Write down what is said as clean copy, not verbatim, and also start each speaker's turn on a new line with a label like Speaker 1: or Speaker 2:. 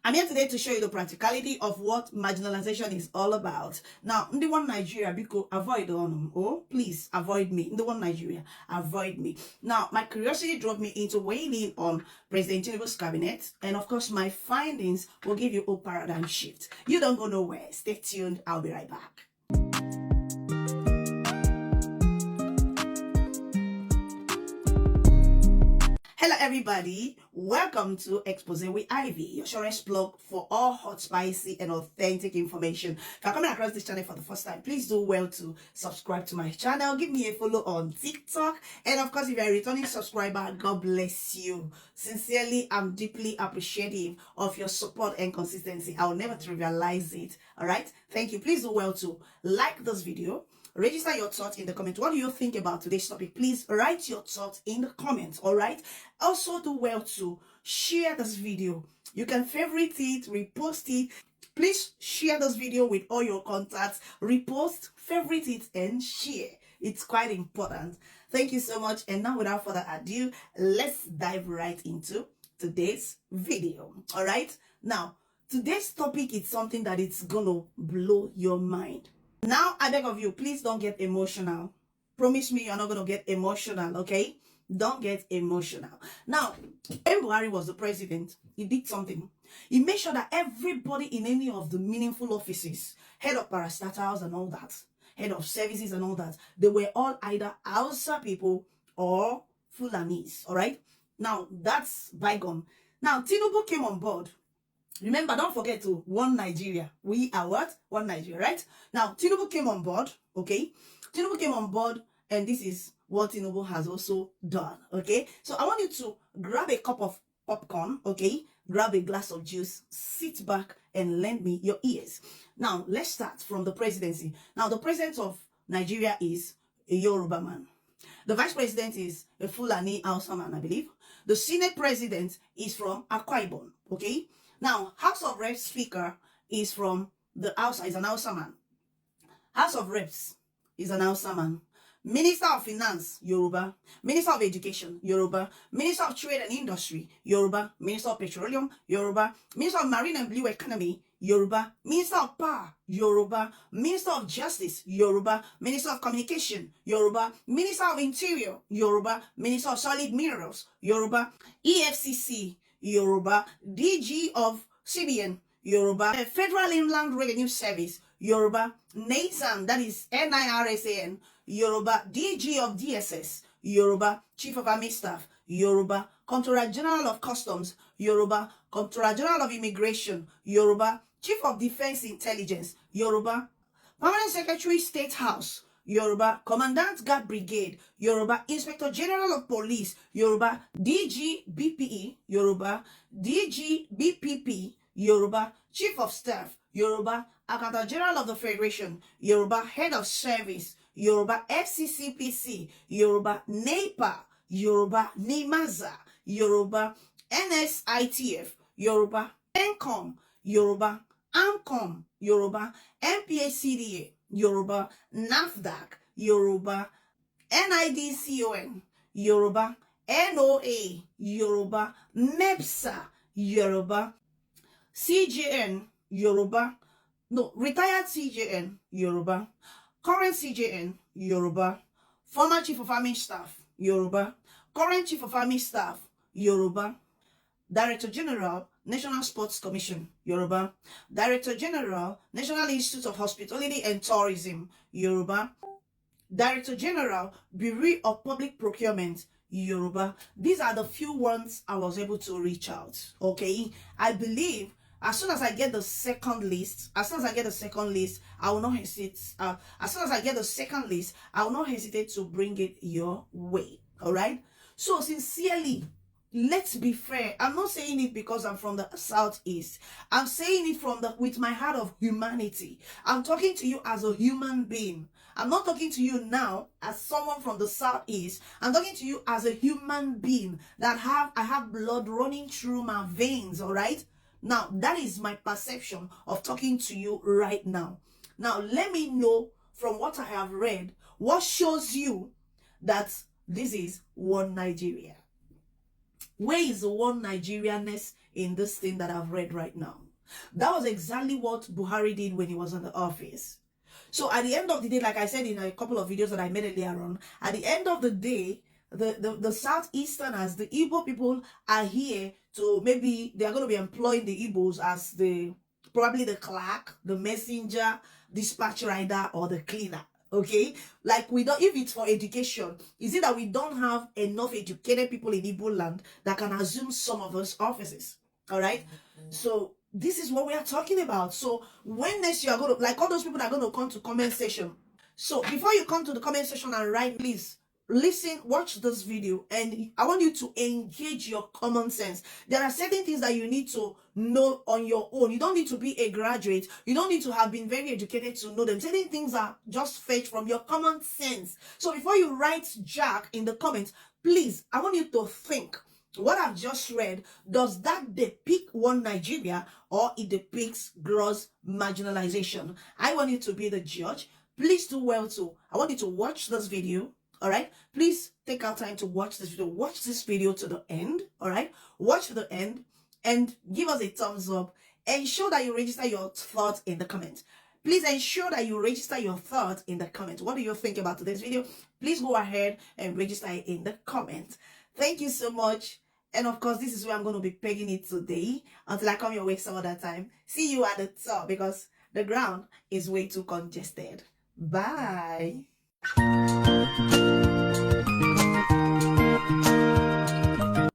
Speaker 1: I'm here today to show you the practicality of what marginalization is all about. Now, Ndi one Nigeria, because avoid on. Oh, please avoid me. Ndi one Nigeria, avoid me. Now, my curiosity drove me into weighing in on President Tinubu's cabinet, and of course, my findings will give you a paradigm shift. You don't go nowhere. Stay tuned. I'll be right back. Hello everybody, welcome to Expose with Ivy, your shortest blog for all hot, spicy and authentic information. If you're coming across this channel for the first time, please do well to subscribe to my channel, give me a follow on TikTok, and of course if you're a returning subscriber, God bless you. Sincerely, I'm deeply appreciative of your support and consistency. I'll never trivialize it. All right, thank you. Please do well to like this video. Register your thoughts in the comments. What do you think about today's topic? Please write your thoughts in the comments, all right? Also do well to share this video. You can favorite it, repost it. Please share this video with all your contacts. Repost, favorite it, and share. It's quite important. Thank you so much. And now without further ado, let's dive right into today's video, all right? Now, today's topic is something that it's gonna blow your mind. Now, I beg of you, please don't get emotional. Promise me you're not going to get emotional, okay? Don't get emotional. Now, when Buhari was the president, he did something. He made sure that everybody in any of the meaningful offices, head of parastatals and all that, head of services and all that, they were all either Hausa people or Fulanis, all right? Now, that's bygone. Now, Tinubu came on board. Remember, don't forget to one Nigeria. We are what? One Nigeria, right? Now, Tinubu came on board, okay? Tinubu came on board, and this is what Tinubu has also done, okay? So I want you to grab a cup of popcorn, okay? Grab a glass of juice, sit back, and lend me your ears. Now, let's start from the presidency. Now, the president of Nigeria is a Yoruba man. The vice president is a Fulani Hausa man, I believe. The Senate president is from Akwa Ibom, okay? Now, House of Reps Speaker is from the House, is an Hausa man. House of Reps is an Hausa man. Minister of Finance, Yoruba. Minister of Education, Yoruba. Minister of Trade and Industry, Yoruba. Minister of Petroleum, Yoruba. Minister of Marine and Blue Economy, Yoruba. Minister of Power, Yoruba. Minister of Justice, Yoruba. Minister of Communication, Yoruba. Minister of Interior, Yoruba. Minister of Solid Minerals, Yoruba. EFCC, Yoruba. DG of CBN, Yoruba. Federal Inland Revenue Service, Yoruba. NIRSAN, that is NIRSAN, Yoruba. DG of DSS, Yoruba. Chief of Army Staff, Yoruba. Comptroller General of Customs, Yoruba. Comptroller General of Immigration, Yoruba. Chief of Defense Intelligence, Yoruba. Permanent Secretary State House, Yoruba. Commandant Guard Brigade, Yoruba. Inspector General of Police, Yoruba. DG BPE, Yoruba. DG BPP, Yoruba. Chief of Staff, Yoruba. Accountant General of the Federation, Yoruba. Head of Service, Yoruba. FCCPC, Yoruba. NEPA, Yoruba. NIMAZA, Yoruba. NSITF, Yoruba. NCOM, Yoruba. AMCOM, Yoruba. MPACDA, Yoruba. NAFDAC, Yoruba. NIDCON, Yoruba. NOA, Yoruba. MEPSA, Yoruba. CJN, Yoruba. No, retired CJN, Yoruba. Current CJN, Yoruba. Former Chief of Army Staff, Yoruba. Current Chief of Army Staff, Yoruba. Director General, National Sports Commission, Yoruba. Director General, National Institute of Hospitality and Tourism, Yoruba. Director General, Bureau of Public Procurement, Yoruba. These are the few ones I was able to reach out, okay? I believe as soon as I get the second list, I will not hesitate. As soon as I get the second list, I will not hesitate to bring it your way, all right? So sincerely, let's be fair. I'm not saying it because I'm from the Southeast. I'm saying it with my heart of humanity. I'm talking to you as a human being. I'm not talking to you now as someone from the Southeast. I'm talking to you as a human being that I have blood running through my veins, all right? Now, that is my perception of talking to you right now. Now, let me know from what I have read, what shows you that this is one Nigeria. Where is the one Nigerianness in this thing that I've read right now? That was exactly what Buhari did when he was in the office. So at the end of the day, like I said in a couple of videos that I made earlier on, at the end of the day, the Southeasterners, the Igbo people are here to, maybe they are going to be employing the Igbos as probably the clerk, the messenger, dispatch rider, or the cleaner. Okay, like we don't, if it's for education, is it that we don't have enough educated people in Igbo land that can assume some of those offices? All right, so this is what we are talking about. So when next you are going to, like all those people that are going to come to comment section, so before you come to the comment section and write, please listen, watch this video, and I want you to engage your common sense. There are certain things that you need to know on your own. You don't need to be a graduate. You don't need to have been very educated to know them. Certain things are just fetched from your common sense. So before you write Jack in the comments, please, I want you to think, what I've just read, does that depict one Nigeria, or it depicts gross marginalization? I want you to be the judge. Please do well to, I want you to watch this video. All right, please take out time to watch this video. Watch this video to the end. All right, watch to the end and give us a thumbs up. Ensure that you register your thoughts in the comments. Please ensure that you register your thoughts in the comments. What do you think about today's video? Please go ahead and register it in the comments. Thank you so much. And of course, this is where I'm going to be pegging it today until I come your way some other time. See you at the top because the ground is way too congested. Bye.